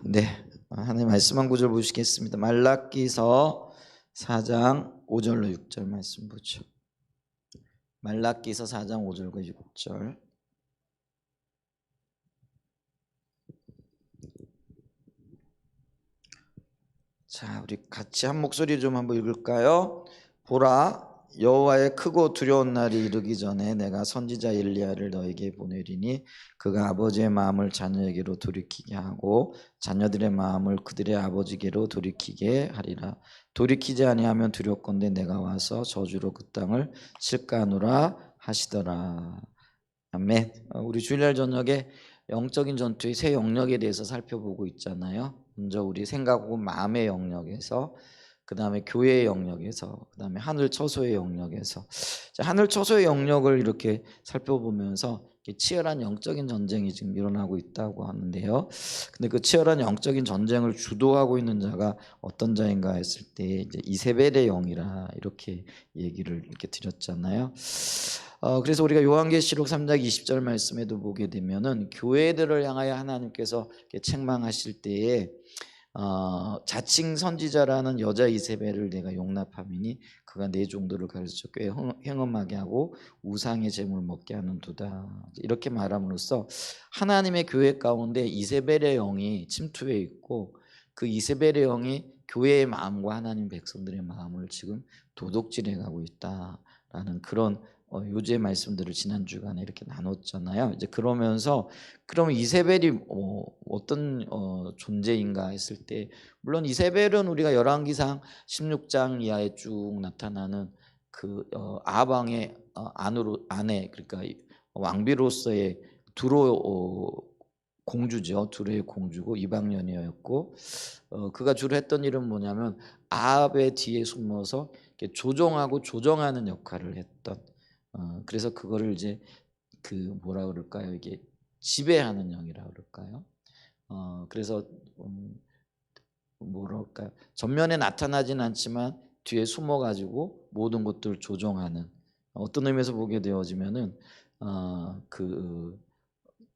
네, 하나님 말씀 한 구절 보시겠습니다. 말라기서 4장 5절로 6절 말씀 보죠. 말라기서 4장 5절과 6절. 자, 우리 같이 한 목소리 좀 한번 읽을까요? 보라, 여호와의 크고 두려운 날이 이르기 전에 내가 선지자 엘리야를 너에게 보내리니 그가 아버지의 마음을 자녀에게로 돌이키게 하고 자녀들의 마음을 그들의 아버지께로 돌이키게 하리라. 돌이키지 아니하면 두렵건대 내가 와서 저주로 그 땅을 칠까 하노라 하시더라. 아멘. 우리 주일날 저녁에 영적인 전투의 세 영역에 대해서 살펴보고 있잖아요. 먼저 우리 생각하고 마음의 영역에서, 그 다음에 교회의 영역에서, 그 다음에 하늘 처소의 영역에서. 하늘 처소의 영역을 이렇게 살펴보면서 치열한 영적인 전쟁이 지금 일어나고 있다고 하는데요. 근데 그 치열한 영적인 전쟁을 주도하고 있는 자가 어떤 자인가 했을 때 이제 이세벨의 영이라 이렇게 얘기를 이렇게 드렸잖아요. 그래서 우리가 요한계시록 3장 20절 말씀에도 보게 되면은 교회들을 향하여 하나님께서 이렇게 책망하실 때에 자칭 선지자라는 여자 이세벨을 내가 용납함이니 그가 내 종들을 가르쳐 꽤 행음하게 하고 우상의 재물 먹게 하는도다. 이렇게 말함으로써 하나님의 교회 가운데 이세벨의 영이 침투해 있고 그 이세벨의 영이 교회의 마음과 하나님 백성들의 마음을 지금 도둑질해 가고 있다라는 그런 요지의 말씀들을 지난 주간에 이렇게 나눴잖아요. 이제 그러면서 그러면 이세벨이 어떤 존재인가 했을 때, 물론 이세벨은 우리가 열왕기상 16장 이하에 쭉 나타나는 그 아방의 아내, 그러니까 왕비로서의 두로 공주죠. 두로의 공주고 이방년이었고, 그가 주로 했던 일은 뭐냐면 아합의 뒤에 숨어서 이렇게 조종하고 조정하는 역할을 했던. 그래서 그거를 이제 그 뭐라 그럴까요? 이게 지배하는 영이라 그럴까요? 그래서 뭐랄까요? 전면에 나타나진 않지만 뒤에 숨어가지고 모든 것들을 조종하는, 어떤 의미에서 보게 되어지면은 그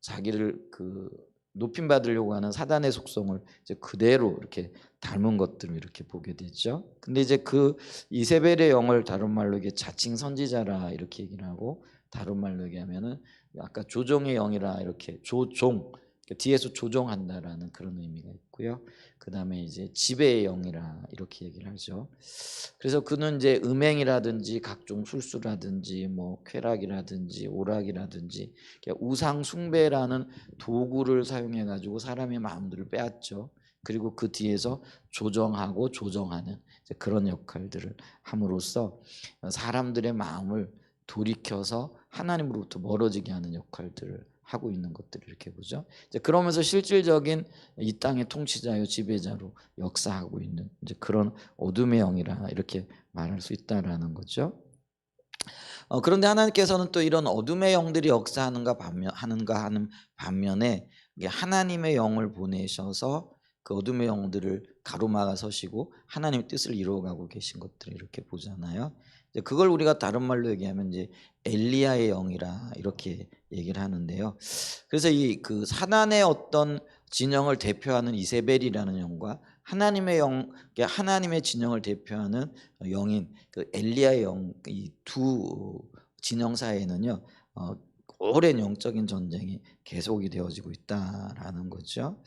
자기를 그 높임 받으려고 하는 사단의 속성을 이제 그대로 이렇게 닮은 것들을 이렇게 보게 되죠. 근데 이제 그 이세벨의 영을 다른 말로 이게 자칭 선지자라 이렇게 얘기를 하고, 다른 말로 얘기하면은 아까 조종의 영이라 이렇게 조종, 뒤에서 조종한다라는 그런 의미가 있고요. 그 다음에 이제 지배의 영이라 이렇게 얘기를 하죠. 그래서 그는 이제 음행이라든지 각종 술수라든지 뭐 쾌락이라든지 오락이라든지 우상 숭배라는 도구를 사용해 가지고 사람의 마음들을 빼앗죠. 그리고 그 뒤에서 조정하고 조정하는 그런 역할들을 함으로써 사람들의 마음을 돌이켜서 하나님으로부터 멀어지게 하는 역할들을 하고 있는 것들을 이렇게 보죠. 그러면서 실질적인 이 땅의 통치자요 지배자로 역사하고 있는 이제 그런 어둠의 영이라 이렇게 말할 수 있다라는 거죠. 그런데 하나님께서는 또 이런 어둠의 영들이 역사하는가 하는 반면에 하나님의 영을 보내셔서 그 어둠의 영들을 가로막아 서시고 하나님의 뜻을 이루어가고 계신 것들을 이렇게 보잖아요. 그걸 우리가 다른 말로 얘기하면 이제 엘리야의 영이라 이렇게 얘기를 하는데요. 그래서 이 그 사단의 어떤 진영을 대표하는 이세벨이라는 영과 하나님의 영, 하나님의 진영을 대표하는 영인 그 엘리야의 영, 이 두 진영 사이에는요 오랜 영적인 전쟁이 계속이 되어지고 있다라는 거죠.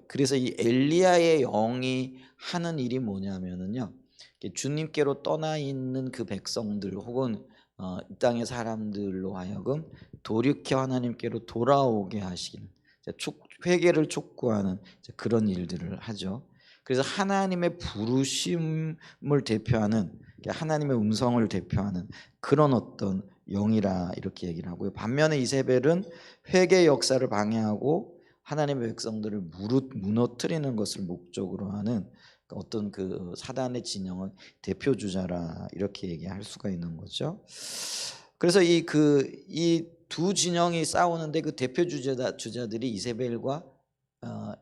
그래서 이 엘리야의 영이 하는 일이 뭐냐면은요, 주님께로 떠나 있는 그 백성들 혹은 이 땅의 사람들로 하여금 돌이켜 하나님께로 돌아오게 하시는, 회개를 촉구하는 그런 일들을 하죠. 그래서 하나님의 부르심을 대표하는, 하나님의 음성을 대표하는 그런 어떤 영이라 이렇게 얘기를 하고요. 반면에 이세벨은 회개 역사를 방해하고 하나님의 백성들을 무너뜨리는 것을 목적으로 하는 어떤 그 사단의 진영의 대표 주자라 이렇게 얘기할 수가 있는 거죠. 그래서 이 두 진영이 싸우는데 그 대표 주자들이 이세벨과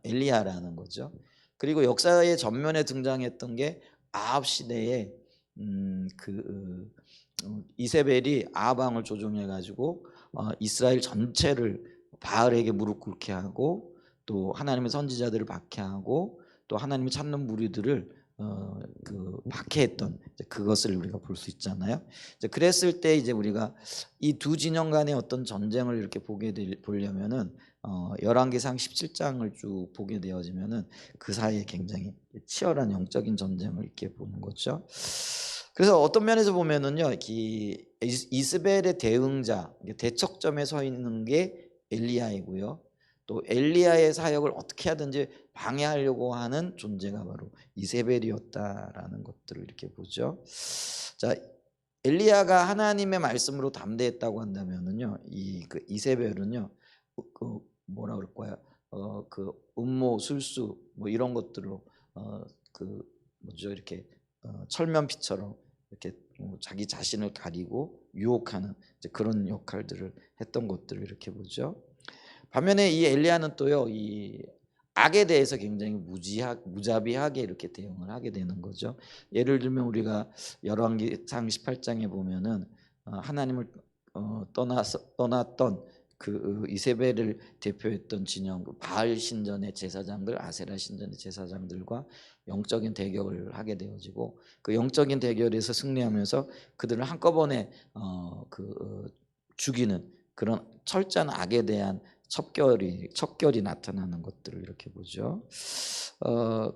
엘리야라는 거죠. 그리고 역사의 전면에 등장했던 게 아합 시대에 이세벨이 아합 왕을 조종해 가지고 이스라엘 전체를 바알에게 무릎 꿇게 하고 또 하나님의 선지자들을 박해하고 또 하나님을 찾는 무리들을 박해했던 그것을 우리가 볼 수 있잖아요. 이제 그랬을 때 이제 우리가 이 두 진영 간의 어떤 전쟁을 이렇게 보려면은 열왕기상 17장을 쭉 보게 되어지면은 그 사이에 굉장히 치열한 영적인 전쟁을 이렇게 보는 거죠. 그래서 어떤 면에서 보면은요, 이 이스벨의 대응자, 대척점에 서 있는 게 엘리야이고요. 또 엘리야의 사역을 어떻게 하든지 방해하려고 하는 존재가 바로 이세벨이었다라는 것들을 이렇게 보죠. 자, 엘리야가 하나님의 말씀으로 담대했다고 한다면은요, 이세벨은요, 뭐라 그럴까요? 그 음모, 술수 뭐 이런 것들로 이렇게 철면피처럼 이렇게 자기 자신을 가리고 유혹하는 그런 역할들을 했던 것들을 이렇게 보죠. 반면에 이 엘리야는 또요, 이 악에 대해서 굉장히 무자비하게 이렇게 대응을 하게 되는 거죠. 예를 들면 우리가 열왕기상 18장에 보면은 하나님을 떠났던 그 이세벨을 대표했던 진영, 바알 신전의 제사장들, 아세라 신전의 제사장들과 영적인 대결을 하게 되어지고 그 영적인 대결에서 승리하면서 그들을 한꺼번에 죽이는 그런 철저한 악에 대한 척결이 나타나는 것들을 이렇게 보죠.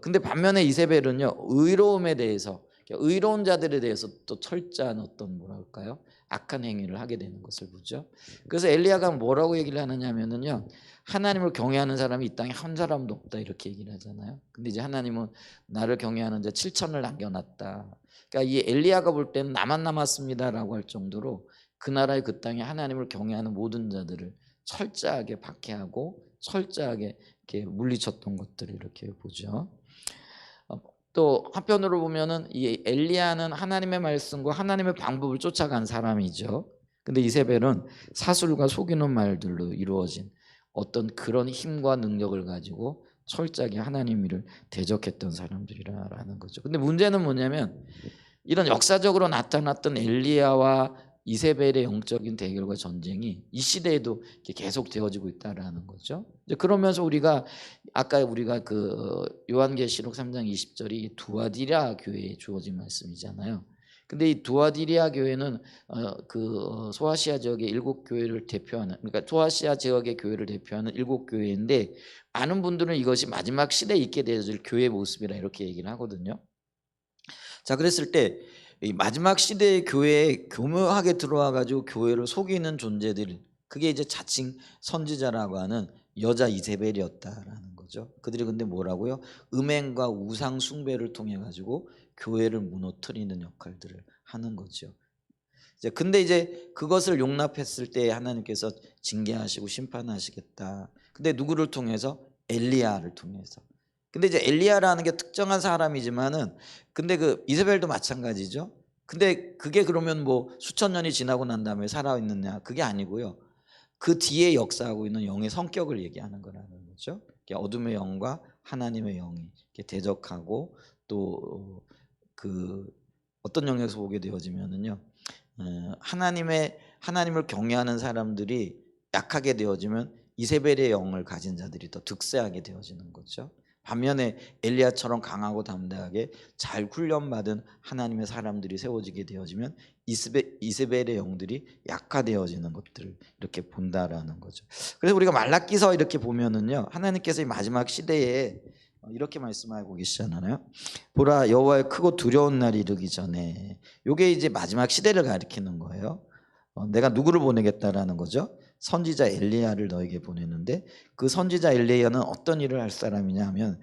근데 반면에 이세벨은요, 의로움에 대해서, 의로운 자들에 대해서 또 철저한 어떤 뭐랄까요, 악한 행위를 하게 되는 것을 보죠. 그래서 엘리야가 뭐라고 얘기를 하느냐면은요, 하나님을 경외하는 사람이 이 땅에 한 사람도 없다 이렇게 얘기를 하잖아요. 근데 이제 하나님은 나를 경외하는 자 7천을 남겨놨다. 그러니까 이 엘리야가 볼 때는 나만 남았습니다라고 할 정도로 그 나라의 그 땅에 하나님을 경외하는 모든 자들을 철저하게 박해하고 철저하게 이렇게 물리쳤던 것들을 이렇게 보죠. 또 한편으로 보면은 이 엘리야는 하나님의 말씀과 하나님의 방법을 쫓아간 사람이죠. 근데 이세벨은 사술과 속이는 말들로 이루어진 어떤 그런 힘과 능력을 가지고 철저하게 하나님 일을 대적했던 사람들이라는 거죠. 근데 문제는 뭐냐면 이런 역사적으로 나타났던 엘리야와 이세벨의 영적인 대결과 전쟁이 이 시대에도 계속 되어지고 있다라는 거죠. 그러면서 우리가 아까 우리가 그 요한계시록 3장 20절이 두아디라 교회에 주어진 말씀이잖아요. 근데 이 두아디라 교회는 소아시아 지역의 7교회를 대표하는, 그러니까 소아시아 지역의 교회를 대표하는 7교회인데 많은 분들은 이것이 마지막 시대에 있게 되어질 교회 모습이라 이렇게 얘기를 하거든요. 자, 그랬을 때 이 마지막 시대의 교회에 교묘하게 들어와 가지고 교회를 속이는 존재들, 그게 이제 자칭 선지자라고 하는 여자 이세벨이었다라는 거죠. 그들이 근데 뭐라고요? 음행과 우상 숭배를 통해 가지고 교회를 무너뜨리는 역할들을 하는 거죠. 근데 이제 그것을 용납했을 때 하나님께서 징계하시고 심판하시겠다. 근데 누구를 통해서? 엘리야를 통해서. 근데 이제 엘리야라는 게 특정한 사람이지만은 근데 그 이세벨도 마찬가지죠. 근데 그게 그러면 뭐 수천 년이 지나고 난 다음에 살아 있느냐? 그게 아니고요. 그 뒤에 역사하고 있는 영의 성격을 얘기하는 거라는 거죠. 어둠의 영과 하나님의 영이 대적하고 또 그 어떤 영역에서 보게 되어지면은요. 하나님을 경외하는 사람들이 약하게 되어지면 이세벨의 영을 가진 자들이 더 득세하게 되어지는 거죠. 반면에 엘리야처럼 강하고 담대하게 잘 훈련받은 하나님의 사람들이 세워지게 되어지면 이세벨의 영들이 약화되어지는 것들을 이렇게 본다라는 거죠. 그래서 우리가 말라기서 이렇게 보면은요, 하나님께서 이 마지막 시대에 이렇게 말씀하고 계시잖아요. 보라, 여호와의 크고 두려운 날이 이르기 전에, 이게 이제 마지막 시대를 가리키는 거예요. 내가 누구를 보내겠다라는 거죠. 선지자 엘리야를 너에게 보내는데 그 선지자 엘리야는 어떤 일을 할 사람이냐 하면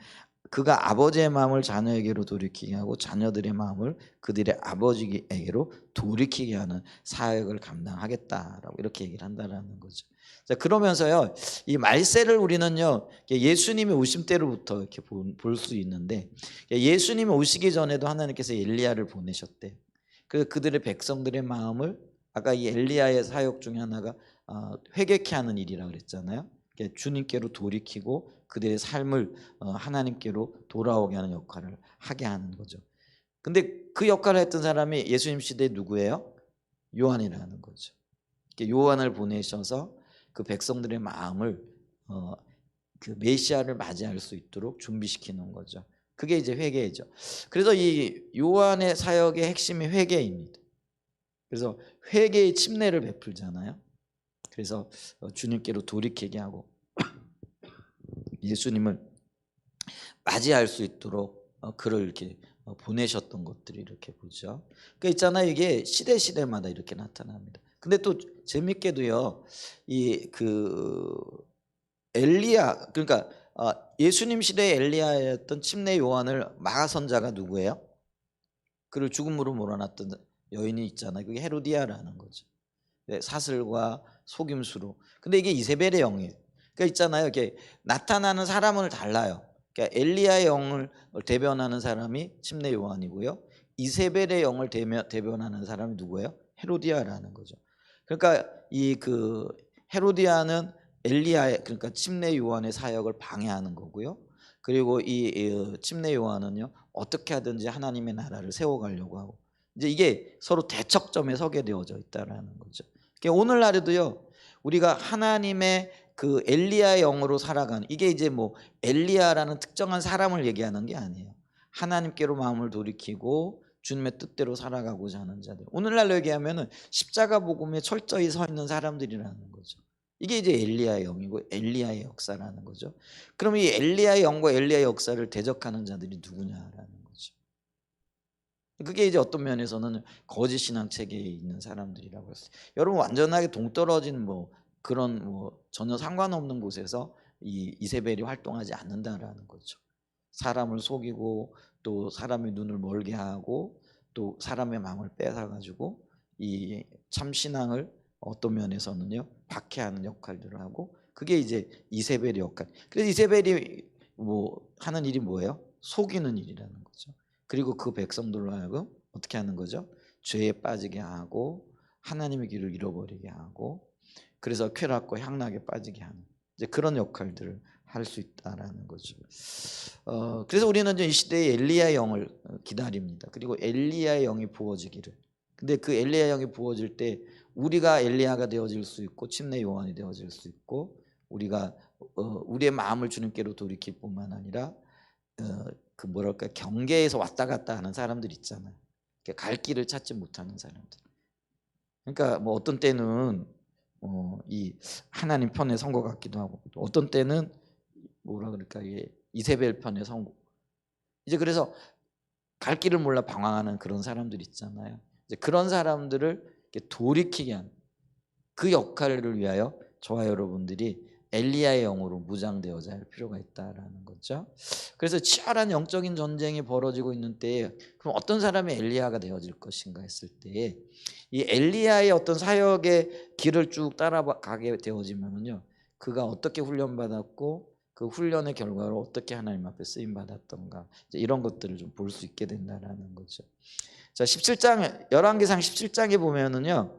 그가 아버지의 마음을 자녀에게로 돌이키게 하고 자녀들의 마음을 그들의 아버지에게로 돌이키게 하는 사역을 감당하겠다라고 이렇게 얘기를 한다라는 거죠. 자, 그러면서요, 이 말세를 우리는요, 예수님이 오심 때로부터 이렇게 볼 수 있는데, 예수님이 오시기 전에도 하나님께서 엘리야를 보내셨대요. 그들의 백성들의 마음을, 아까 이 엘리야의 사역 중에 하나가 회개케 하는 일이라고 그랬잖아요. 주님께로 돌이키고 그들의 삶을 하나님께로 돌아오게 하는 역할을 하게 하는 거죠. 근데 그 역할을 했던 사람이 예수님 시대에 누구예요? 요한이라는 거죠. 요한을 보내셔서 그 백성들의 마음을 그 메시아를 맞이할 수 있도록 준비시키는 거죠. 그게 이제 회개죠. 그래서 이 요한의 사역의 핵심이 회개입니다. 그래서 회개의 침례를 베풀잖아요. 그래서 주님께로 돌이키게 하고 예수님을 맞이할 수 있도록 그를 이렇게 보내셨던 것들이 이렇게 보죠. 그러니까 있잖아요. 이게 시대마다 이렇게 나타납니다. 근데 또 재밌게도요. 이 그 엘리야, 그러니까 예수님 시대의 엘리야였던 침례 요한을 마가 선자가 누구예요? 그를 죽음으로 몰아놨던 여인이 있잖아요. 그게 헤로디아라는 거죠. 네, 사슬과 속임수로. 근데 이게 이세벨의 영이에요. 그러니까 있잖아요. 이렇게 나타나는 사람은 달라요. 그러니까 엘리야의 영을 대변하는 사람이 침례 요한이고요. 이세벨의 영을 대변하는 사람이 누구예요? 헤로디아라는 거죠. 그러니까 이 그 헤로디아는 엘리야의, 그러니까 침례 요한의 사역을 방해하는 거고요. 그리고 이 침례 요한은요, 어떻게 하든지 하나님의 나라를 세워가려고 하고, 이제 이게 서로 대척점에 서게 되어져 있다라는 거죠. 그러니까 오늘날에도요, 우리가 하나님의 그 엘리야의 영으로 살아가는, 이게 이제 뭐 엘리야라는 특정한 사람을 얘기하는 게 아니에요. 하나님께로 마음을 돌이키고 주님의 뜻대로 살아가고자 하는 자들. 오늘날로 얘기하면은 십자가 복음에 철저히 서 있는 사람들이라는 거죠. 이게 이제 엘리야의 영이고 엘리야의 역사라는 거죠. 그럼 이 엘리야의 영과 엘리야의 역사를 대적하는 자들이 누구냐라는 거죠. 그게 이제 어떤 면에서는 거짓 신앙 체계에 있는 사람들이라고 했어요. 여러분, 완전하게 동떨어진 뭐 그런 뭐 전혀 상관없는 곳에서 이 이세벨이 활동하지 않는다라는 거죠. 사람을 속이고 또 사람의 눈을 멀게 하고 또 사람의 마음을 뺏어 가지고 이 참 신앙을 어떤 면에서는요, 박해하는 역할들을 하고, 그게 이제 이세벨의 역할. 그래서 이세벨이 뭐 하는 일이 뭐예요? 속이는 일이라는 거죠. 그리고 그 백성들로 하여금 어떻게 하는 거죠? 죄에 빠지게 하고 하나님의 길을 잃어버리게 하고, 그래서 쾌락과 향락에 빠지게 하는 이제 그런 역할들을 할 수 있다라는 거죠. 그래서 우리는 이제 이 시대에 엘리야의 영을 기다립니다. 그리고 엘리야의 영이 부어지기를. 근데 그 엘리야의 영이 부어질 때 우리가 엘리야가 되어질 수 있고 침례 요한이 되어질 수 있고, 우리가 우리의 마음을 주님께로 돌이킬 뿐만 아니라 그 뭐랄까, 경계에서 왔다 갔다 하는 사람들 있잖아요. 갈 길을 찾지 못하는 사람들. 그러니까 뭐 어떤 때는 이 하나님 편에 선 것 같기도 하고, 또 어떤 때는 뭐라 그럴까, 이세벨 편에 선 거. 이제 그래서 갈 길을 몰라 방황하는 그런 사람들 있잖아요. 이제 그런 사람들을 이렇게 돌이키게 하는 그 역할을 위하여 저와 여러분들이 엘리야의 영으로 무장되어야 할 필요가 있다라는 거죠. 그래서 치열한 영적인 전쟁이 벌어지고 있는 때에 그럼 어떤 사람이 엘리야가 되어질 것인가 했을 때에 이 엘리야의 어떤 사역의 길을 쭉 따라가게 되어지면요, 그가 어떻게 훈련받았고 그 훈련의 결과로 어떻게 하나님 앞에 쓰임 받았던가, 이런 것들을 좀 볼 수 있게 된다라는 거죠. 자, 17장 열왕기상 17장에 보면은요,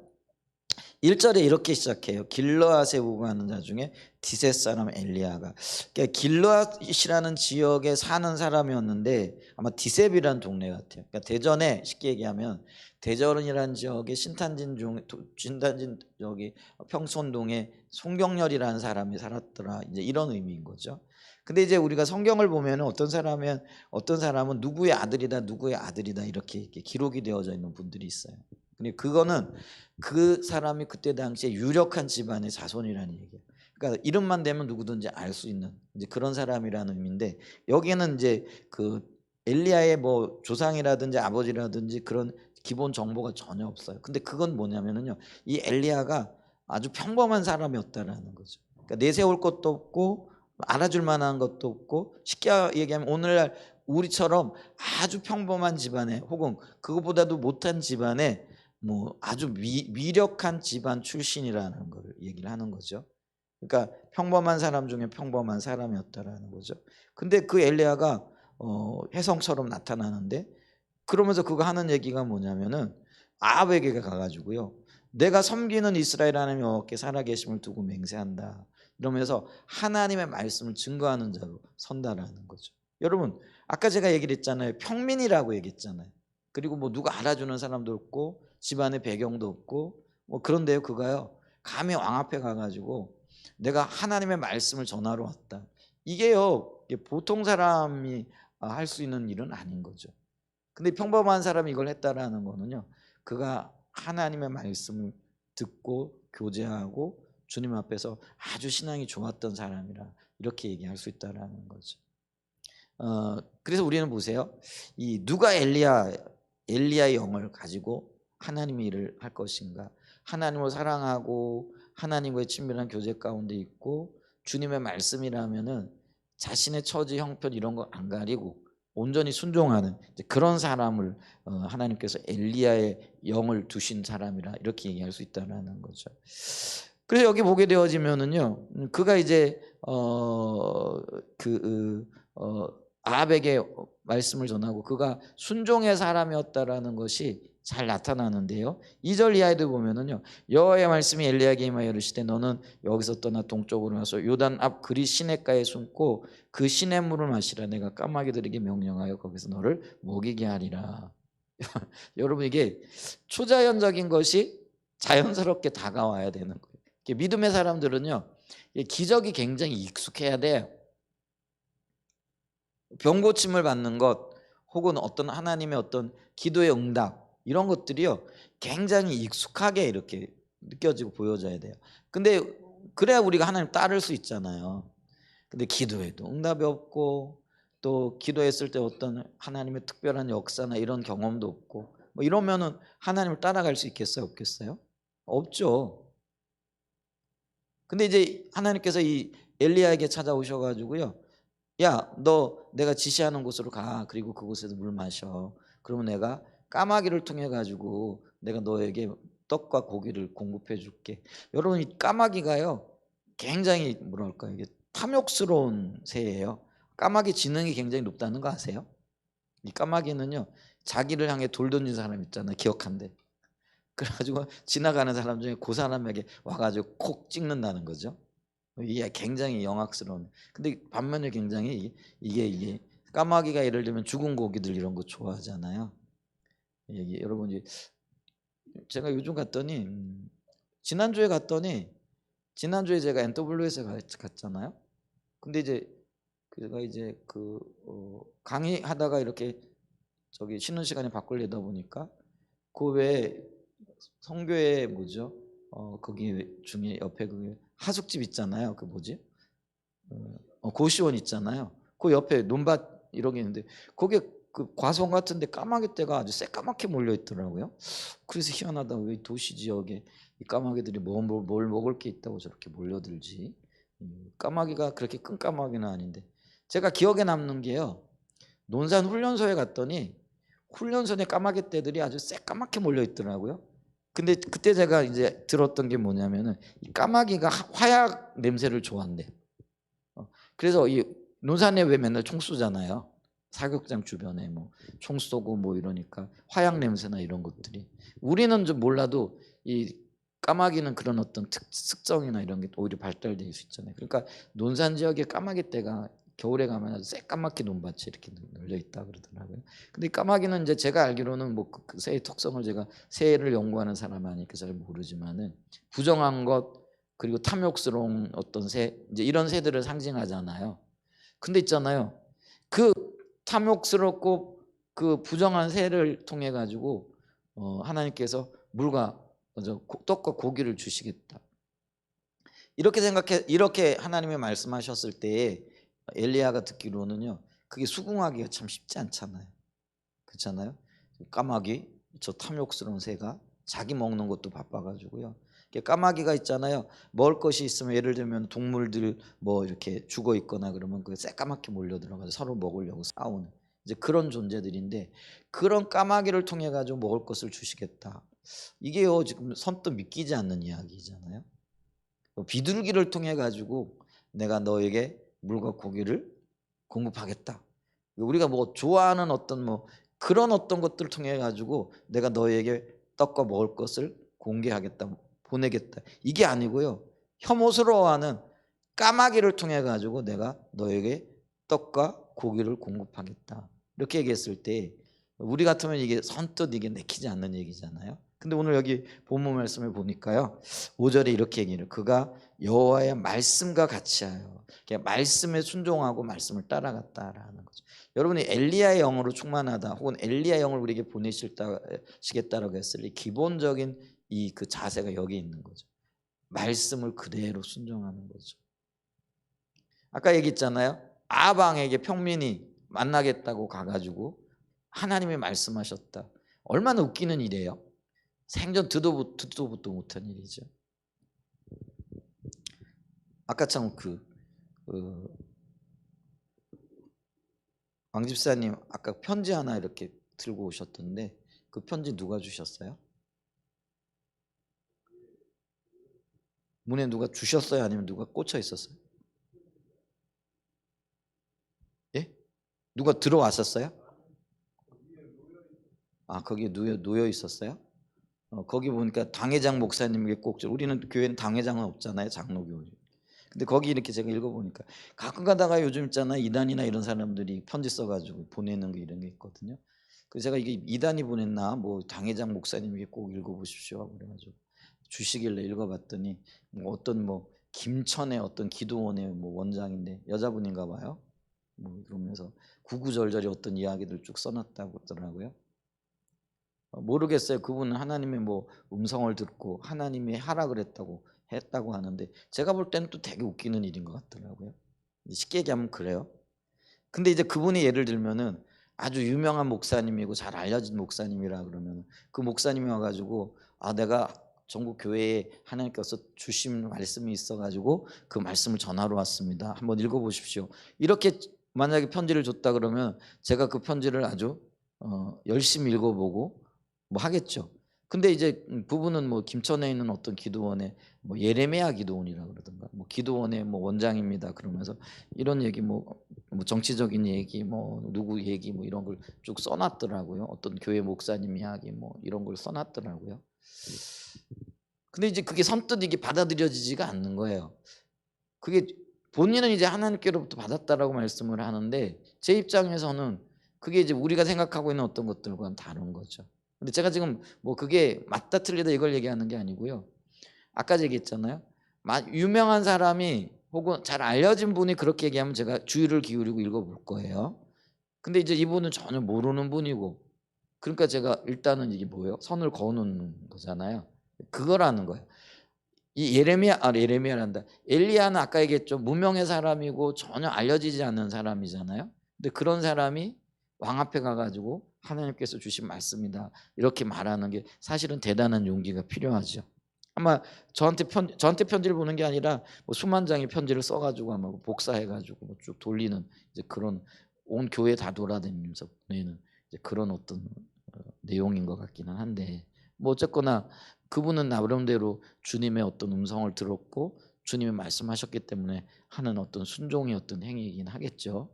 1절에 이렇게 시작해요. 길르앗에 우거하는 자 중에 디셋 사람 엘리야가, 그러니까 길르앗이라는 지역에 사는 사람이었는데 아마 디셉이라는 동네 같아요. 그러니까 대전에 쉽게 얘기하면 대전이라는 지역에 신탄진 여기 평촌동에 송경렬이라는 사람이 살았더라, 이제 이런 의미인 거죠. 근데 이제 우리가 성경을 보면 어떤 사람은 누구의 아들이다 이렇게 기록이 되어져 있는 분들이 있어요. 근데 그거는 그 사람이 그때 당시에 유력한 집안의 자손이라는 얘기예요. 그러니까 이름만 대면 누구든지 알 수 있는 이제 그런 사람이라는 의미인데, 여기에는 이제 그 엘리야의 뭐 조상이라든지 아버지라든지 그런 기본 정보가 전혀 없어요. 근데 그건 뭐냐면은요, 이 엘리야가 아주 평범한 사람이었다라는 거죠. 그러니까 내세울 것도 없고 알아줄 만한 것도 없고, 쉽게 얘기하면 오늘날 우리처럼 아주 평범한 집안에, 혹은 그것보다도 못한 집안에 뭐 아주 미력한 집안 출신이라는 걸 얘기를 하는 거죠. 그러니까 평범한 사람 중에 평범한 사람이었다라는 거죠. 근데 그 엘리야가 혜성처럼 나타나는데, 그러면서 그거 하는 얘기가 뭐냐면은 아합에게 가가지고요, 내가 섬기는 이스라엘 하나님 여호와께 살아계심을 두고 맹세한다, 이러면서 하나님의 말씀을 증거하는 자로 선다라는 거죠. 여러분, 아까 제가 얘기를 했잖아요. 평민이라고 얘기했잖아요. 그리고 뭐 누가 알아주는 사람도 없고 집안의 배경도 없고 뭐 그런데요, 그가요 감히 왕 앞에 가가지고 내가 하나님의 말씀을 전하러 왔다, 이게요, 이게 보통 사람이 할 수 있는 일은 아닌 거죠. 근데 평범한 사람이 이걸 했다라는 거는요, 그가 하나님의 말씀을 듣고 교제하고 주님 앞에서 아주 신앙이 좋았던 사람이라 이렇게 얘기할 수 있다라는 거죠. 그래서 우리는 보세요. 이 누가 엘리야의 영을 가지고 하나님의 일을 할 것인가? 하나님을 사랑하고 하나님과의 친밀한 교제 가운데 있고 주님의 말씀이라면은 자신의 처지 형편 이런 거 안 가리고 온전히 순종하는 이제 그런 사람을 하나님께서 엘리야의 영을 두신 사람이라 이렇게 얘기할 수 있다는 거죠. 그래서 여기 보게 되어지면은요, 그가 이제 아합에게 말씀을 전하고 그가 순종의 사람이었다라는 것이 잘 나타나는데요. 2절 이하에도 보면은요, 여호와의 말씀이 엘리야에게 임하여 이르시되 너는 여기서 떠나 동쪽으로 와서 요단 앞 그리 시냇가에 숨고 그 시냇물을 마시라. 내가 까마귀들에게 명령하여 거기서 너를 먹이게 하리라. 여러분, 이게 초자연적인 것이 자연스럽게 다가와야 되는 거예요. 믿음의 사람들은요, 기적이 굉장히 익숙해야 돼요. 병 고침을 받는 것 혹은 어떤 하나님의 어떤 기도의 응답 이런 것들이요, 굉장히 익숙하게 이렇게 느껴지고 보여져야 돼요. 근데 그래야 우리가 하나님 따를 수 있잖아요. 근데 기도에도 응답이 없고 또 기도했을 때 어떤 하나님의 특별한 역사나 이런 경험도 없고 뭐 이러면은 하나님을 따라갈 수 있겠어요? 없겠어요? 없죠. 근데 이제 하나님께서 이 엘리야에게 찾아오셔가지고요, 야, 너 내가 지시하는 곳으로 가. 그리고 그곳에서 물 마셔. 그러면 내가 까마귀를 통해 가지고 내가 너에게 떡과 고기를 공급해 줄게. 여러분, 이 까마귀가요, 굉장히 뭐랄까, 이게 탐욕스러운 새예요. 까마귀 지능이 굉장히 높다는 거 아세요? 이 까마귀는요, 자기를 향해 돌 던진 사람 있잖아요. 기억한대. 그래가지고 지나가는 사람 중에 그 사람에게 와가지고 콕 찍는다는 거죠. 이게 굉장히 영악스러운. 근데 반면에 굉장히 이게 까마귀가 예를 들면 죽은 고기들 이런 거 좋아하잖아요. 이게 여러분, 이제 제가 요즘 갔더니 지난주에 제가 NWS에 갔잖아요. 근데 이제 제가 이제 강의하다가 이렇게 저기 쉬는 시간에 밖을 내다 보니까 그 외에 성교회 뭐죠? 거기 중에 옆에 그 하숙집 있잖아요. 그 뭐지? 고시원 있잖아요. 그 옆에 논밭 이런 게 있는데 거기에 그 과수원 같은데 까마귀 떼가 아주 새까맣게 몰려 있더라고요. 그래서 희한하다. 왜 도시 지역에 이 까마귀들이 뭘 먹을 게 있다고 저렇게 몰려들지? 까마귀가 그렇게 큰 까마귀는 아닌데 제가 기억에 남는 게요. 논산 훈련소에 갔더니 훈련소에 까마귀 떼들이 아주 새까맣게 몰려 있더라고요. 근데 그때 제가 이제 들었던 게 뭐냐면은 이 까마귀가 화약 냄새를 좋아한대. 그래서 이 논산에 왜 맨날 총 쏘잖아요. 사격장 주변에 뭐 총 쏘고 뭐 이러니까 화약 냄새나 이런 것들이, 우리는 좀 몰라도 이 까마귀는 그런 어떤 특성이나 이런 게 오히려 발달될 수 있잖아요. 그러니까 논산 지역에 까마귀 떼가 겨울에 가면 아주 새까맣게 논밭이 이렇게 널려 있다 그러더라고요. 근데 까마귀는 이제 제가 알기로는 뭐 그 새의 특성을 제가 새를 연구하는 사람이 아니니까 잘 모르지만은 부정한 것 그리고 탐욕스러운 어떤 새 이제 이런 새들을 상징하잖아요. 근데 있잖아요. 그 탐욕스럽고 그 부정한 새를 통해 가지고 하나님께서 물과 떡과 고기를 주시겠다. 이렇게 하나님이 말씀하셨을 때에 엘리야가 듣기로는요, 그게 수긍하기가 참 쉽지 않잖아요. 그렇잖아요. 까마귀, 저 탐욕스러운 새가 자기 먹는 것도 바빠가지고요. 까마귀가 있잖아요. 먹을 것이 있으면 예를 들면 동물들 뭐 이렇게 죽어 있거나 그러면 그 새까맣게 몰려 들어가서 서로 먹으려고 싸우는 이제 그런 존재들인데, 그런 까마귀를 통해 가지고 먹을 것을 주시겠다. 이게요, 지금 선뜻 믿기지 않는 이야기잖아요. 비둘기를 통해 가지고 내가 너에게 물과 고기를 공급하겠다. 우리가 뭐 좋아하는 어떤 뭐 그런 어떤 것들을 통해 가지고 내가 너에게 떡과 먹을 것을 공개하겠다, 보내겠다. 이게 아니고요. 혐오스러워하는 까마귀를 통해 가지고 내가 너에게 떡과 고기를 공급하겠다. 이렇게 얘기했을 때 우리 같으면 이게 선뜻 이게 내키지 않는 얘기잖아요. 근데 오늘 여기 본문 말씀을 보니까요, 5절에 이렇게 얘기해요. 그가 여호와의 말씀과 같이 하여, 말씀에 순종하고 말씀을 따라갔다라는 거죠. 여러분이 엘리야의 영으로 충만하다, 혹은 엘리야의 영을 우리에게 보내시겠다라고 했을 때 기본적인 이 그 자세가 여기 있는 거죠. 말씀을 그대로 순종하는 거죠. 아까 얘기했잖아요. 아방에게 평민이 만나겠다고 가가지고 하나님이 말씀하셨다. 얼마나 웃기는 일이에요. 생전 듣도 보도 못한 일이죠. 아까 참 왕 집사님 아까 편지 하나 이렇게 들고 오셨던데 그 편지 누가 주셨어요? 문에 누가 주셨어요? 아니면 누가 꽂혀 있었어요? 예? 누가 들어왔었어요? 아, 거기에 놓여 있었어요? 거기 보니까 당회장 목사님에게 꼭, 우리는 교회는 당회장은 없잖아요, 장로교. 근데 거기 이렇게 제가 읽어보니까 가끔 가다가 요즘 있잖아, 이단이나 이런 사람들이 편지 써가지고 보내는 거 이런 게 있거든요. 그래서 제가 이게 이단이 보냈나, 뭐 당회장 목사님에게 꼭 읽어보십시오 하고 그래가지고 주시길래 읽어봤더니 뭐 어떤 뭐 김천의 어떤 기도원의 뭐 원장인데 여자분인가 봐요. 뭐 그러면서 구구절절히 어떤 이야기들 쭉 써놨다고 하더라고요. 모르겠어요. 그분은 하나님의 뭐 음성을 듣고 하나님이 하라 그랬다고 했다고 하는데 제가 볼 때는 또 되게 웃기는 일인 것 같더라고요. 쉽게 얘기하면 그래요. 근데 이제 그분이 예를 들면은 아주 유명한 목사님이고 잘 알려진 목사님이라 그러면 그 목사님이 와가지고 아, 내가 전국 교회에 하나님께서 주신 말씀이 있어가지고 그 말씀을 전하러 왔습니다. 한번 읽어보십시오. 이렇게 만약에 편지를 줬다 그러면 제가 그 편지를 아주 열심히 읽어보고 뭐 하겠죠. 근데 이제 부부는 뭐 김천에 있는 어떤 기도원에 뭐 예레미야 기도원이라 그러던가 뭐 기도원의 뭐 원장입니다 그러면서 이런 얘기 뭐 정치적인 얘기 뭐 누구 얘기 뭐 이런 걸 쭉 써놨더라고요. 어떤 교회 목사님 이야기 뭐 이런 걸 써놨더라고요. 근데 이제 그게 선뜻 이게 받아들여지지가 않는 거예요. 그게 본인은 이제 하나님께로부터 받았다라고 말씀을 하는데 제 입장에서는 그게 이제 우리가 생각하고 있는 어떤 것들과는 다른 거죠. 근데 제가 지금 뭐 그게 맞다 틀리다 이걸 얘기하는 게 아니고요. 아까 얘기했잖아요. 유명한 사람이 혹은 잘 알려진 분이 그렇게 얘기하면 제가 주의를 기울이고 읽어볼 거예요. 근데 이제 이분은 전혀 모르는 분이고 그러니까 제가 일단은 이게 뭐예요? 선을 그어놓는 거잖아요. 그거라는 거예요. 이 예레미야란다. 엘리야는 아까 얘기했죠. 무명의 사람이고 전혀 알려지지 않는 사람이잖아요. 근데 그런 사람이 왕 앞에 가가지고 하나님께서 주신 말씀이다 이렇게 말하는 게 사실은 대단한 용기가 필요하죠. 아마 저한테 편지를 보는 게 아니라 뭐 수만 장의 편지를 써가지고 아마 복사해가지고 뭐 쭉 돌리는 이제 그런 온 교회 다 돌아다니면서 보내는 이제 그런 어떤 내용인 것 같기는 한데 뭐 어쨌거나 그분은 나름대로 주님의 어떤 음성을 들었고 주님이 말씀하셨기 때문에 하는 어떤 순종의 어떤 행위이긴 하겠죠.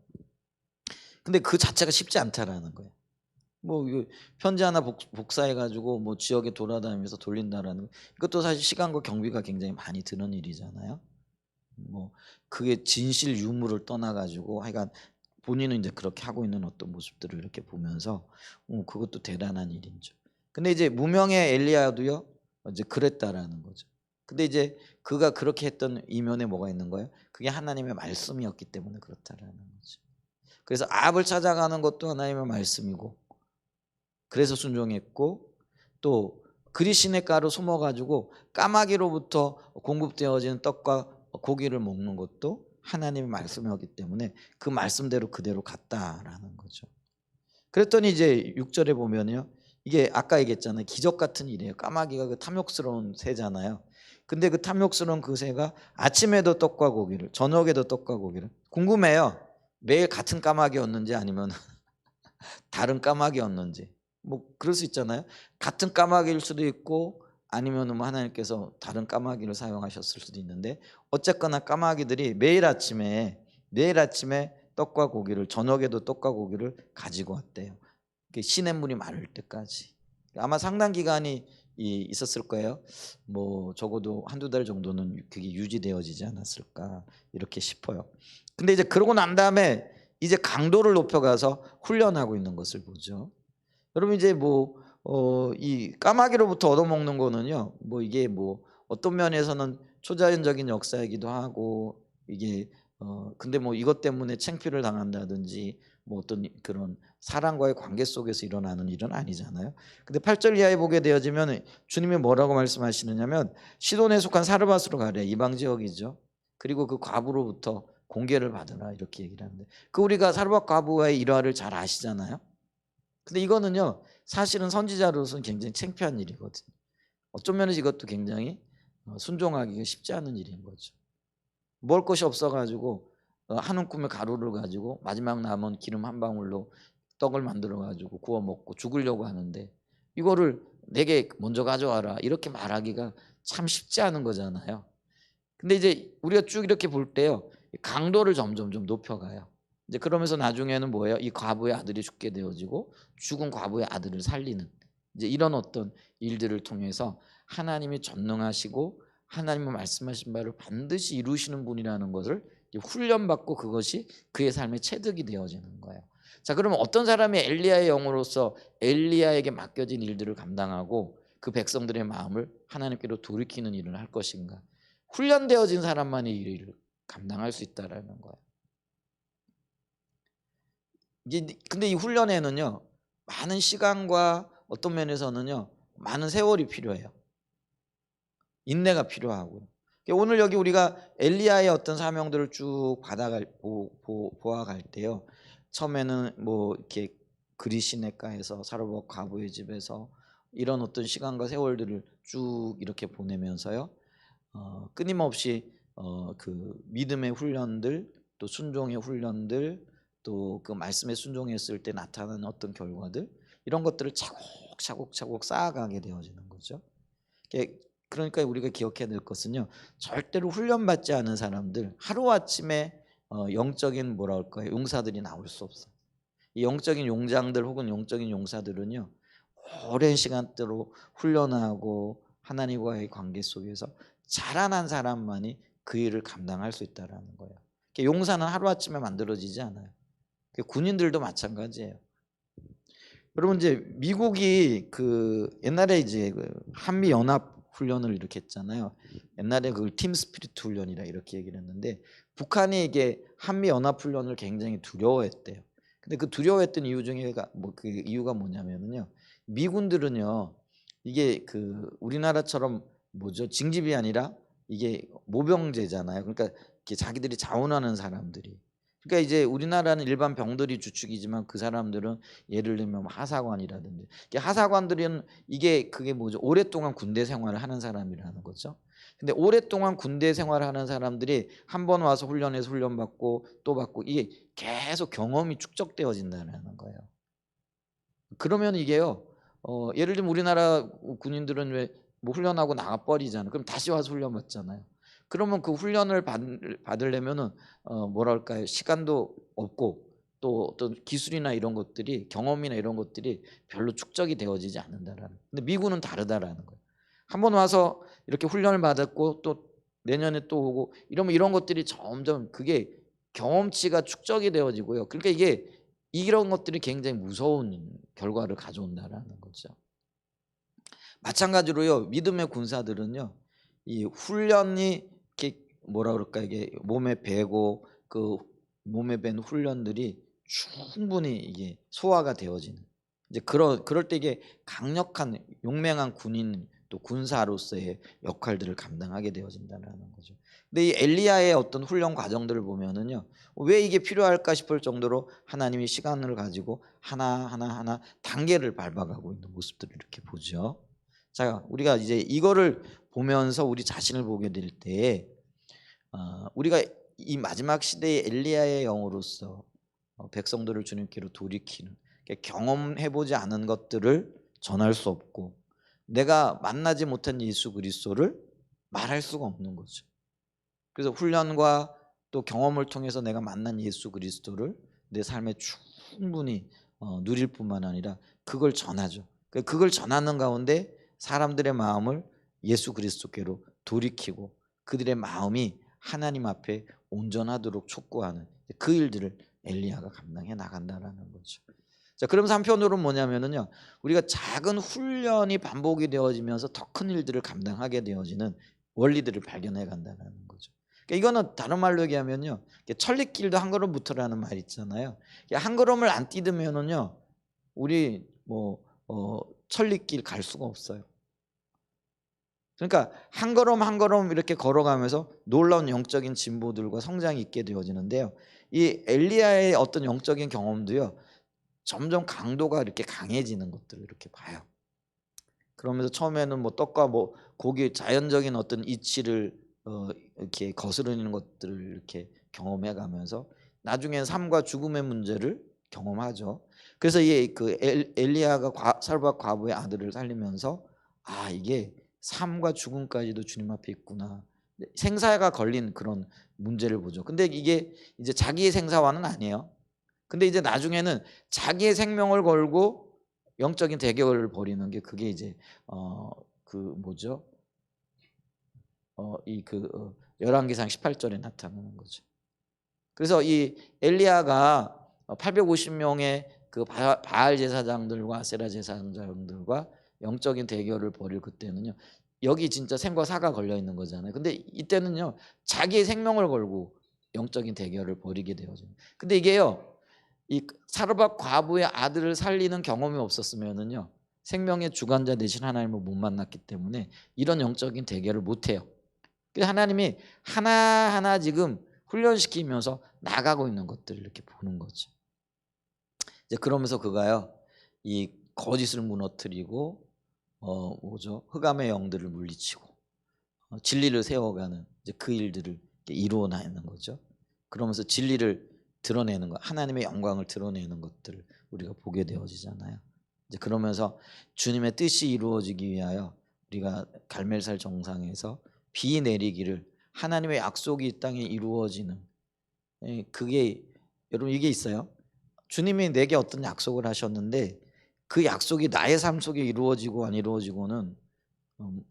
근데 그 자체가 쉽지 않다라는 거예요. 뭐 이거 편지 하나 복사해 가지고 뭐 지역에 돌아다니면서 돌린다라는 이것도 사실 시간과 경비가 굉장히 많이 드는 일이잖아요. 뭐 그게 진실 유무를 떠나 가지고 하여간 본인은 이제 그렇게 하고 있는 어떤 모습들을 이렇게 보면서 그것도 대단한 일이죠. 근데 이제 무명의 엘리야도요 이제 그랬다라는 거죠. 근데 이제 그가 그렇게 했던 이면에 뭐가 있는 거예요? 그게 하나님의 말씀이었기 때문에 그렇다라는 거죠. 그래서 아합을 찾아가는 것도 하나님의 말씀이고 그래서 순종했고 또 그리 시냇가로 숨어가지고 까마귀로부터 공급되어지는 떡과 고기를 먹는 것도 하나님의 말씀이었기 때문에 그 말씀대로 그대로 갔다라는 거죠. 그랬더니 이제 6절에 보면요. 이게 아까 얘기했잖아요. 기적 같은 일이에요. 까마귀가 그 탐욕스러운 새잖아요. 근데 그 탐욕스러운 그 새가 아침에도 떡과 고기를 저녁에도 떡과 고기를 궁금해요. 매일 같은 까마귀였는지 아니면 다른 까마귀였는지 뭐 그럴 수 있잖아요. 같은 까마귀일 수도 있고 아니면 뭐 하나님께서 다른 까마귀를 사용하셨을 수도 있는데 어쨌거나 까마귀들이 매일 아침에 떡과 고기를 저녁에도 떡과 고기를 가지고 왔대요. 시냇물이 마를 때까지 아마 상당 기간이 있었을 거예요. 뭐 적어도 한두 달 정도는 그게 유지되어지지 않았을까 이렇게 싶어요. 근데 이제 그러고 난 다음에 이제 강도를 높여가서 훈련하고 있는 것을 보죠. 여러분 이제 뭐 이 까마귀로부터 얻어먹는 거는요. 뭐 이게 뭐 어떤 면에서는 초자연적인 역사이기도 하고 이게 근데 뭐 이것 때문에 창피를 당한다든지 뭐 어떤 그런 사람과의 관계 속에서 일어나는 일은 아니잖아요. 근데 8절 이하에 보게 되어지면 주님이 뭐라고 말씀하시느냐면 시돈에 속한 사르밧으로 가래. 이방 지역이죠. 그리고 그 과부로부터 공개를 받으라 이렇게 얘기를 하는데 그 우리가 사르밧 과부와의 일화를 잘 아시잖아요. 근데 이거는요 사실은 선지자로서는 굉장히 창피한 일이거든요. 어떤 면에서 이것도 굉장히 순종하기가 쉽지 않은 일인 거죠. 먹을 것이 없어가지고 한 움큼의 가루를 가지고 마지막 남은 기름 한 방울로 떡을 만들어 가지고 구워 먹고 죽으려고 하는데 이거를 내게 먼저 가져와라 이렇게 말하기가 참 쉽지 않은 거잖아요. 근데 이제 우리가 쭉 이렇게 볼 때요 강도를 점점 좀 높여가요. 이제 그러면서 나중에는 뭐예요? 이 과부의 아들이 죽게 되어지고 죽은 과부의 아들을 살리는 이제 이런 어떤 일들을 통해서 하나님이 전능하시고 하나님의 말씀하신 바를 반드시 이루시는 분이라는 것을 훈련받고 그것이 그의 삶의 체득이 되어지는 거예요. 자, 그러면 어떤 사람이 엘리야의 영으로서 엘리야에게 맡겨진 일들을 감당하고 그 백성들의 마음을 하나님께로 돌이키는 일을 할 것인가? 훈련되어진 사람만이 이 일을 감당할 수 있다라는 거예요. 근데 이 훈련에는요 많은 시간과 어떤 면에서는요 많은 세월이 필요해요. 인내가 필요하고요. 오늘 여기 우리가 엘리야의 어떤 사명들을 쭉 보아갈 때요. 처음에는 뭐 이렇게 그리 시내가에서 사르밧 과부의 집에서 이런 어떤 시간과 세월들을 쭉 이렇게 보내면서요. 끊임없이 그 믿음의 훈련들 또 순종의 훈련들 또 그 말씀에 순종했을 때 나타나는 어떤 결과들 이런 것들을 차곡차곡 쌓아가게 되어지는 거죠. 그러니까 우리가 기억해야 될 것은요. 절대로 훈련받지 않은 사람들 하루아침에 영적인 뭐라 할까요? 용사들이 나올 수 없어요. 이 영적인 용장들 혹은 영적인 용사들은요. 오랜 시간대로 훈련하고 하나님과의 관계 속에서 자라난 사람만이 그 일을 감당할 수 있다라는 거예요. 용사는 하루아침에 만들어지지 않아요. 군인들도 마찬가지예요. 여러분 이제 미국이 그 옛날에 이제 그 한미 연합 훈련을 이렇게 했잖아요. 옛날에 그걸 팀 스피리트 훈련이라 이렇게 얘기를 했는데 북한이 이게 한미 연합 훈련을 굉장히 두려워했대요. 근데 그 두려워했던 이유 중에가 뭐 그 이유가 뭐냐면은요. 미군들은요. 이게 그 우리나라처럼 뭐죠? 징집이 아니라 이게 모병제잖아요. 그러니까 이렇게 자기들이 자원하는 사람들이 그러니까 이제 우리나라는 일반 병들이 주축이지만 그 사람들은 예를 들면 뭐 하사관이라든지 하사관들은 이게 그게 뭐죠? 오랫동안 군대 생활을 하는 사람이라는 거죠. 근데 오랫동안 군대 생활을 하는 사람들이 한 번 와서 훈련해서 훈련받고 또 받고 이게 계속 경험이 축적되어진다는 거예요. 그러면 이게요. 예를 들면 우리나라 군인들은 왜 뭐 훈련하고 나가 버리잖아요. 그럼 다시 와서 훈련 받잖아요. 그러면 그 훈련을 받으려면은 뭐랄까요? 시간도 없고 또 어떤 기술이나 이런 것들이 경험이나 이런 것들이 별로 축적이 되어지지 않는다라는. 근데 미군은 다르다라는 거예요. 한 번 와서 이렇게 훈련을 받았고 또 내년에 또 오고 이러면 이런 것들이 점점 그게 경험치가 축적이 되어지고요. 그러니까 이게 이런 것들이 굉장히 무서운 결과를 가져온다라는 거죠. 마찬가지로요. 믿음의 군사들은요. 이 훈련이 이렇게 뭐라 그럴까 이게 몸에 배고 그 몸에 밴 훈련들이 충분히 이게 소화가 되어지는 이제 그럴 때 이게 강력한 용맹한 군인 또 군사로서의 역할들을 감당하게 되어진다는 거죠. 근데 이 엘리야의 어떤 훈련 과정들을 보면은요. 왜 이게 필요할까 싶을 정도로 하나님이 시간을 가지고 하나 단계를 밟아가고 있는 모습들을 이렇게 보죠. 자, 우리가 이제 이거를 보면서 우리 자신을 보게 될 때 우리가 이 마지막 시대의 엘리야의 영으로서 백성들을 주님께로 돌이키는 경험해보지 않은 것들을 전할 수 없고 내가 만나지 못한 예수 그리스도를 말할 수가 없는 거죠. 그래서 훈련과 또 경험을 통해서 내가 만난 예수 그리스도를 내 삶에 충분히 누릴 뿐만 아니라 그걸 전하죠. 그걸 전하는 가운데 사람들의 마음을 예수 그리스도께로 돌이키고 그들의 마음이 하나님 앞에 온전하도록 촉구하는 그 일들을 엘리야가 감당해 나간다라는 거죠. 자, 그러면서 한편으로는 뭐냐면은요, 우리가 작은 훈련이 반복이 되어지면서 더 큰 일들을 감당하게 되어지는 원리들을 발견해 간다는 거죠. 그러니까 이거는 다른 말로 얘기하면요, 천리길도 한 걸음부터라는 말 있잖아요. 한 걸음을 안 뛰면은요, 우리 천리길 갈 수가 없어요. 그러니까 한 걸음 한 걸음 이렇게 걸어가면서 놀라운 영적인 진보들과 성장이 있게 되어지는데요. 이 엘리야의 어떤 영적인 경험도요, 점점 강도가 이렇게 강해지는 것들을 이렇게 봐요. 그러면서 처음에는 뭐 떡과 뭐 고기 자연적인 어떤 이치를 이렇게 거스르는 것들을 이렇게 경험해 가면서 나중엔 삶과 죽음의 문제를 경험하죠. 그래서 그 엘리야가 살박 과부의 아들을 살리면서 아, 이게 삶과 죽음까지도 주님 앞에 있구나. 생사가 걸린 그런 문제를 보죠. 근데 이게 이제 자기의 생사와는 아니에요. 근데 이제 나중에는 자기의 생명을 걸고 영적인 대결을 벌이는 게 그게 이제 그 뭐죠? 열왕기상 18절에 나타나는 거죠. 그래서 이 엘리야가 850명의 그 바알 제사장들과 아세라 제사장들과 영적인 대결을 벌일 그때는요. 여기 진짜 생과 사가 걸려 있는 거잖아요. 근데 이때는요, 자기의 생명을 걸고 영적인 대결을 벌이게 되어져요. 근데 이게요, 이 사르밧 과부의 아들을 살리는 경험이 없었으면은요, 생명의 주관자 되신 하나님을 못 만났기 때문에 이런 영적인 대결을 못 해요. 그래서 하나님이 하나하나 지금 훈련시키면서 나가고 있는 것들을 이렇게 보는 거죠. 이제 그러면서 그가요, 이 거짓을 무너뜨리고 흑암의 영들을 물리치고 진리를 세워가는 이제 그 일들을 이루어내는 거죠. 그러면서 진리를 드러내는 것, 하나님의 영광을 드러내는 것들을 우리가 보게 되어지잖아요. 이제 그러면서 주님의 뜻이 이루어지기 위하여 우리가 갈멜살 정상에서 비 내리기를, 하나님의 약속이 이 땅에 이루어지는, 그게 여러분 이게 있어요. 주님이 내게 어떤 약속을 하셨는데 그 약속이 나의 삶 속에 이루어지고 안 이루어지고는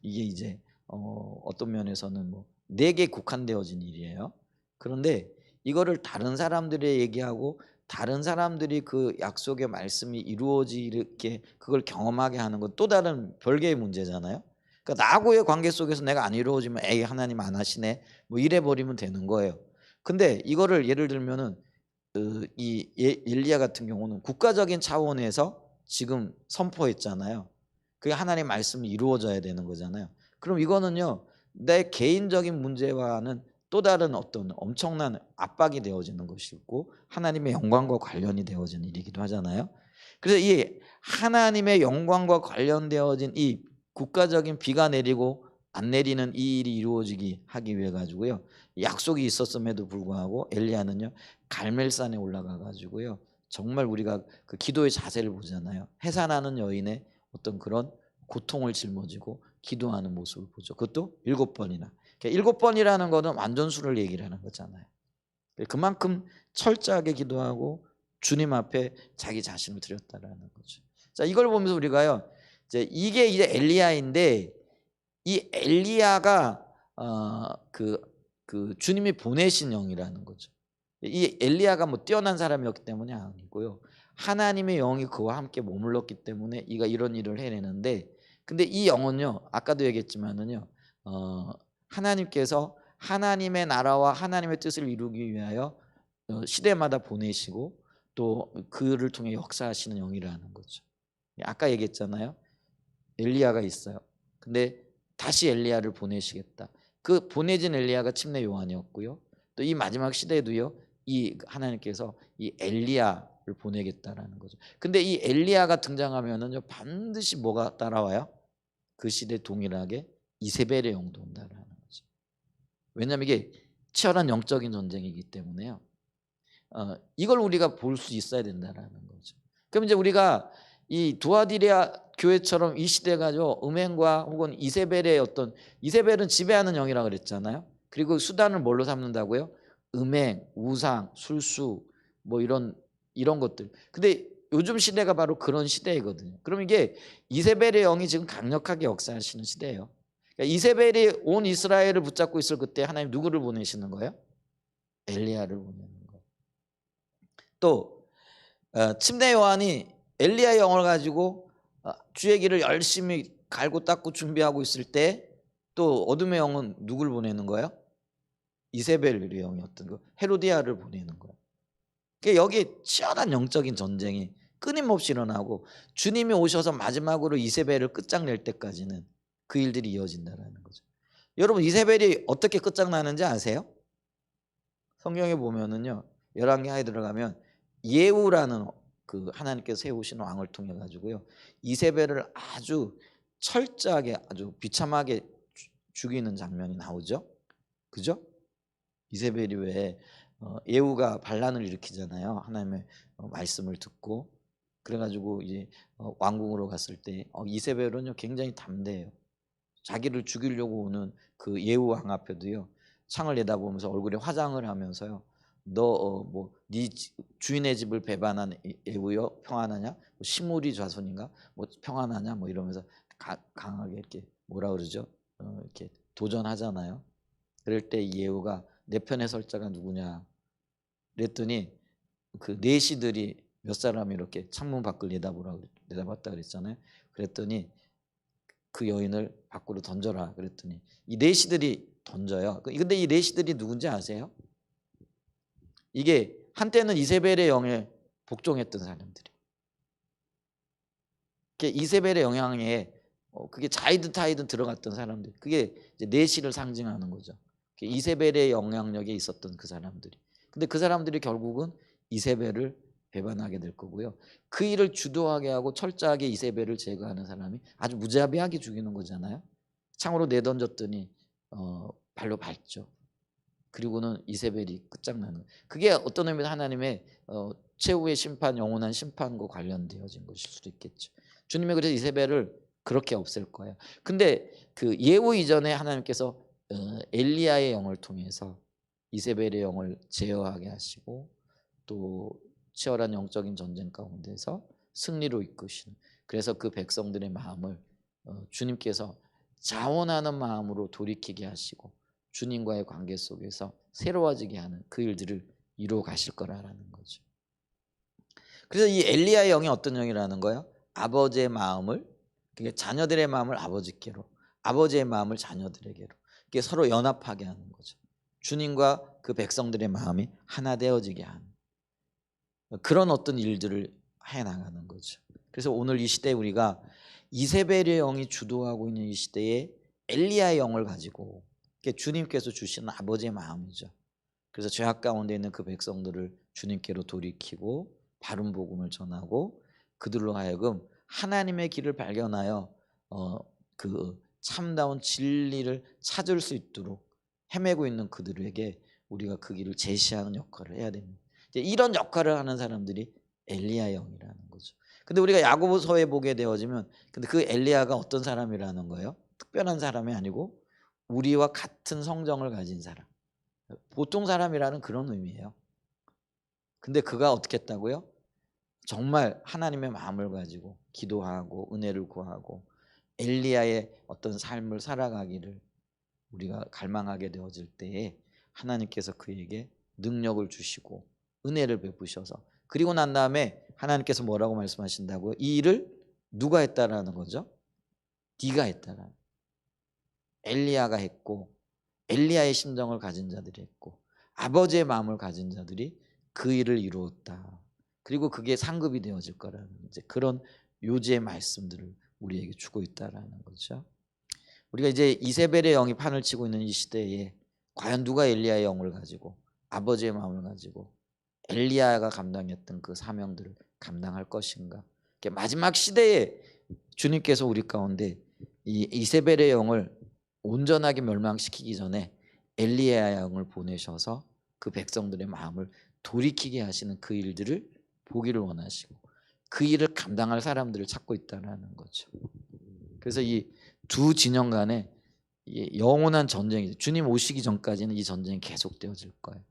이게 이제 어떤 면에서는 뭐 내게 국한되어진 일이에요. 그런데 이거를 다른 사람들이 얘기하고 다른 사람들이 그 약속의 말씀이 이루어지게 그걸 경험하게 하는 건 또 다른 별개의 문제잖아요. 그러니까 나하고의 관계 속에서 내가 안 이루어지면 에이, 하나님 안 하시네, 뭐 이래 버리면 되는 거예요. 근데 이거를 예를 들면은 이 엘리야 같은 경우는 국가적인 차원에서 지금 선포했잖아요. 그게 하나님의 말씀이 이루어져야 되는 거잖아요. 그럼 이거는요, 내 개인적인 문제와는 또 다른 어떤 엄청난 압박이 되어지는 것이고 하나님의 영광과 관련이 되어지는 일이기도 하잖아요. 그래서 이 하나님의 영광과 관련되어진 이 국가적인 비가 내리고 안 내리는 이 일이 이루어지기 하기 위해 가지고요, 약속이 있었음에도 불구하고 엘리야는요, 갈멜산에 올라가 가지고요, 정말 우리가 그 기도의 자세를 보잖아요. 해산하는 여인의 어떤 그런 고통을 짊어지고 기도하는 모습을 보죠. 그것도 7번이나. 그러니까 7번이라는 거는 완전수를 얘기를 하는 거잖아요. 그만큼 철저하게 기도하고 주님 앞에 자기 자신을 드렸다라는 거죠. 자, 이걸 보면서 우리가요, 이게 이제 엘리야인데 이 엘리야가 그 주님이 보내신 영이라는 거죠. 이 엘리야가 뭐 뛰어난 사람이었기 때문이 아니고요, 하나님의 영이 그와 함께 머물렀기 때문에 이가 이런 일을 해내는데, 근데 이 영은요, 아까도 얘기했지만은요, 하나님께서 하나님의 나라와 하나님의 뜻을 이루기 위하여 시대마다 보내시고 또 그를 통해 역사하시는 영이라는 거죠. 아까 얘기했잖아요. 엘리야가 있어요. 근데 다시 엘리야를 보내시겠다. 그 보내진 엘리야가 침례 요한이었고요. 또 이 마지막 시대에도요, 이 하나님께서 이 엘리야를 보내겠다라는 거죠. 근데 이 엘리야가 등장하면은요, 반드시 뭐가 따라와요? 그 시대 동일하게 이세벨의 영도 온다라는 거죠. 왜냐하면 이게 치열한 영적인 전쟁이기 때문에요. 이걸 우리가 볼 수 있어야 된다라는 거죠. 그럼 이제 우리가 이 두아디리아 교회처럼 이 시대가죠, 음행과 혹은 이세벨의 어떤, 이세벨은 지배하는 영이라 그랬잖아요. 그리고 수단을 뭘로 삼는다고요? 음행, 우상, 술수, 뭐 이런 것들. 근데 요즘 시대가 바로 그런 시대이거든요. 그럼 이게 이세벨의 영이 지금 강력하게 역사하시는 시대예요. 그러니까 이세벨이 온 이스라엘을 붙잡고 있을 그때 하나님 누구를 보내시는 거예요? 엘리야를 보내는 거예요. 또 침례 요한이 엘리야의 영을 가지고 주의 길을 열심히 갈고 닦고 준비하고 있을 때 또 어둠의 영은 누굴 보내는 거예요? 이세벨의 영이었던 거 헤로디아를 보내는 거예요. 그러니까 여기 치열한 영적인 전쟁이 끊임없이 일어나고 주님이 오셔서 마지막으로 이세벨을 끝장낼 때까지는 그 일들이 이어진다는 거죠. 여러분 이세벨이 어떻게 끝장나는지 아세요? 성경에 보면은요 열왕기하에 들어가면 예후라는 그 하나님께서 세우신 왕을 통해 가지고요 이세벨을 아주 철저하게 아주 비참하게 죽이는 장면이 나오죠. 그죠? 이세벨이 왜 예후가 반란을 일으키잖아요. 하나님의 말씀을 듣고 그래가지고 이제 왕궁으로 갔을 때 이세벨은요 굉장히 담대해요. 자기를 죽이려고 오는 그 예후 왕 앞에도요 창을 내다보면서 얼굴에 화장을 하면서요 너 뭐 네 주인의 집을 배반한 예후여 평안하냐? 뭐 시므리 자손인가? 뭐 평안하냐? 뭐 이러면서 강하게 이렇게 뭐라 그러죠? 이렇게 도전하잖아요. 그럴 때 예후가 내 편에 설 자가 누구냐? 그랬더니 그 내시들이 몇 사람이 이렇게 창문 밖을 내다봤다 그랬잖아요. 그랬더니 그 여인을 밖으로 던져라 그랬더니 이 내시들이 던져요. 근데 이 내시들이 누군지 아세요? 이게 한때는 이세벨의 영에 복종했던 사람들이에요. 이세벨의 영향에 그게 자이든 타이든 들어갔던 사람들, 그게 이제 내시를 상징하는 거죠. 이세벨의 영향력에 있었던 그 사람들이. 근데 그 사람들이 결국은 이세벨을 배반하게 될 거고요. 그 일을 주도하게 하고 철저하게 이세벨을 제거하는 사람이 아주 무자비하게 죽이는 거잖아요. 창으로 내던졌더니 발로 밟죠. 그리고는 이세벨이 끝장나는 거예요. 그게 어떤 의미로 하나님의 최후의 심판, 영원한 심판과 관련되어진 것일 수도 있겠죠. 주님이 그래서 이세벨을 그렇게 없앨 거예요. 근데 그 예후 이전에 하나님께서 엘리야의 영을 통해서 이세벨의 영을 제어하게 하시고 또 치열한 영적인 전쟁 가운데서 승리로 이끄시는, 그래서 그 백성들의 마음을 주님께서 자원하는 마음으로 돌이키게 하시고 주님과의 관계 속에서 새로워지게 하는 그 일들을 이루어 가실 거라는 거죠. 그래서 이 엘리야의 영이 어떤 영이라는 거예요? 아버지의 마음을, 그러니까 자녀들의 마음을 아버지께로, 아버지의 마음을 자녀들에게로, 이게 서로 연합하게 하는 거죠. 주님과 그 백성들의 마음이 하나 되어지게 하는 그런 어떤 일들을 해 나가는 거죠. 그래서 오늘 이 시대에 우리가 이세벨의 영이 주도하고 있는 이 시대에 엘리야의 영을 가지고, 주님께서 주시는 아버지의 마음이죠. 그래서 죄악 가운데 있는 그 백성들을 주님께로 돌이키고 바른 복음을 전하고 그들로 하여금 하나님의 길을 발견하여 그 참다운 진리를 찾을 수 있도록 헤매고 있는 그들에게 우리가 그 길을 제시하는 역할을 해야 됩니다. 이런 역할을 하는 사람들이 엘리야 영이라는 거죠. 근데 우리가 야고보서에 보게 되어지면 근데 그 엘리야가 어떤 사람이라는 거예요? 특별한 사람이 아니고 우리와 같은 성정을 가진 사람, 보통 사람이라는 그런 의미예요. 근데 그가 어떻게 했다고요? 정말 하나님의 마음을 가지고 기도하고 은혜를 구하고 엘리야의 어떤 삶을 살아가기를 우리가 갈망하게 되어질 때에 하나님께서 그에게 능력을 주시고 은혜를 베푸셔서, 그리고 난 다음에 하나님께서 뭐라고 말씀하신다고요? 이 일을 누가 했다라는 거죠? 네가 했다라는, 엘리야가 했고 엘리야의 심정을 가진 자들이 했고 아버지의 마음을 가진 자들이 그 일을 이루었다. 그리고 그게 상급이 되어질 거라는 이제 그런 요지의 말씀들을 우리에게 주고 있다라는 거죠. 우리가 이제 이세벨의 영이 판을 치고 있는 이 시대에 과연 누가 엘리야의 영을 가지고 아버지의 마음을 가지고 엘리야가 감당했던 그 사명들을 감당할 것인가? 마지막 시대에 주님께서 우리 가운데 이 이세벨의 영을 온전하게 멸망시키기 전에 엘리야의 영을 보내셔서 그 백성들의 마음을 돌이키게 하시는 그 일들을 보기를 원하시고 그 일을 감당할 사람들을 찾고 있다는 거죠. 그래서 이 두 진영 간에 영원한 전쟁이, 주님 오시기 전까지는 이 전쟁이 계속되어질 거예요.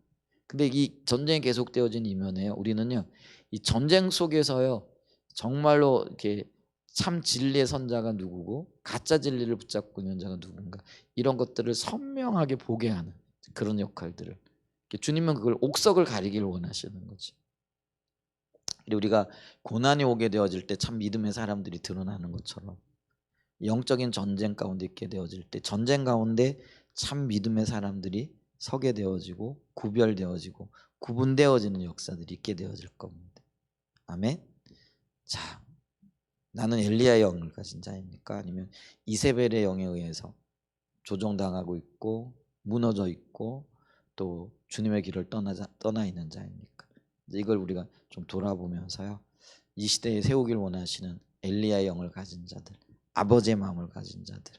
근데 이 전쟁이 계속되어진 이면에요, 우리는요 이 전쟁 속에서요 정말로 이렇게 참 진리의 선자가 누구고 가짜 진리를 붙잡고 있는 자가 누군가, 이런 것들을 선명하게 보게 하는 그런 역할들을, 주님은 그걸 옥석을 가리기를 원하시는 거지. 우리가 고난이 오게 되어질 때 참 믿음의 사람들이 드러나는 것처럼 영적인 전쟁 가운데 있게 되어질 때 전쟁 가운데 참 믿음의 사람들이 서게 되어지고 구별되어지고 구분되어지는 역사들이 있게 되어질 겁니다. 아멘. 자, 나는 엘리야의 영을 가진 자입니까? 아니면 이세벨의 영에 의해서 조종당하고 있고 무너져 있고 또 주님의 길을 떠나 있는 자입니까? 이걸 우리가 좀 돌아보면서요. 이 시대에 세우길 원하시는 엘리야의 영을 가진 자들, 아버지의 마음을 가진 자들.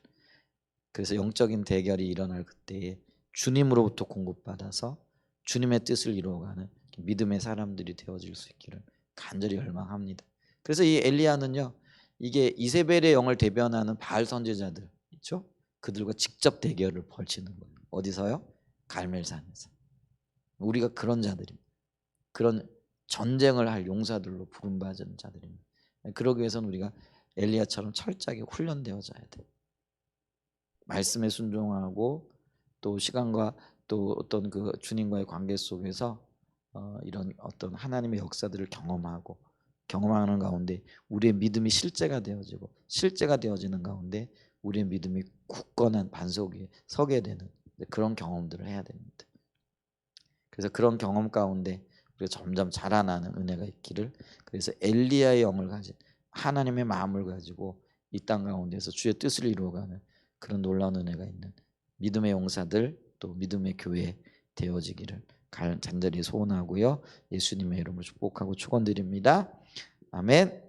그래서 영적인 대결이 일어날 그때에 주님으로부터 공급받아서 주님의 뜻을 이루어가는 믿음의 사람들이 되어질 수 있기를 간절히 열망합니다. 그래서 이 엘리야는요, 이게 이세벨의 영을 대변하는 바알 선지자들 있죠? 그들과 직접 대결을 벌이는 거예요. 어디서요? 갈멜산에서. 우리가 그런 자들입니다. 그런 전쟁을 할 용사들로 부름받은 자들입니다. 그러기 위해서는 우리가 엘리야처럼 철저하게 훈련되어져야 돼요. 말씀에 순종하고 또 시간과 또 어떤 그 주님과의 관계 속에서 이런 어떤 하나님의 역사들을 경험하는 가운데 우리의 믿음이 실제가 되어지는 가운데 우리의 믿음이 굳건한 반석 위에 서게 되는 그런 경험들을 해야 됩니다. 그래서 그런 경험 가운데 우리가 점점 자라나는 은혜가 있기를, 그래서 엘리야의 영을 가진 하나님의 마음을 가지고 이 땅 가운데서 주의 뜻을 이루어가는 그런 놀라운 은혜가 있는 믿음의 용사들 또 믿음의 교회 되어지기를 간절히 소원하고요. 예수님의 이름으로 축복하고 축원드립니다. 아멘.